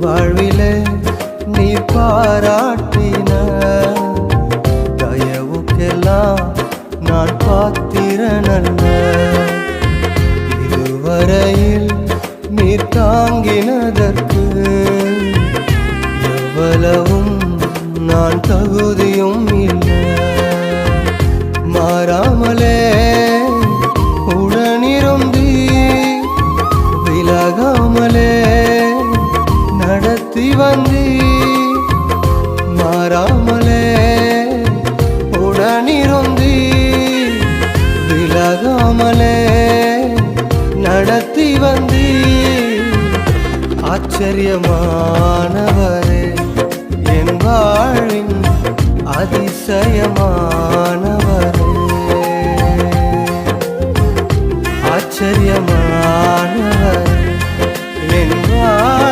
வாழ்விலே நீ பாராட்டின தயவுக்கெல்லாம் நான் பாத்திரனல்ல. இதுவரையில் நீர் தாங்கினதற்கு எவ்வளவும் நான் தகுதியும் இல்லை. மாறாமலே உடனிருந்தி விலகாமலே நடத்தி வந்தி. மாறாமலே உடனிருந்தி விலகாமலே நடத்தி வந்தி. ஆச்சரியமானவரே என் வாழின் அதிசயமானவரே. ஆச்சரியமான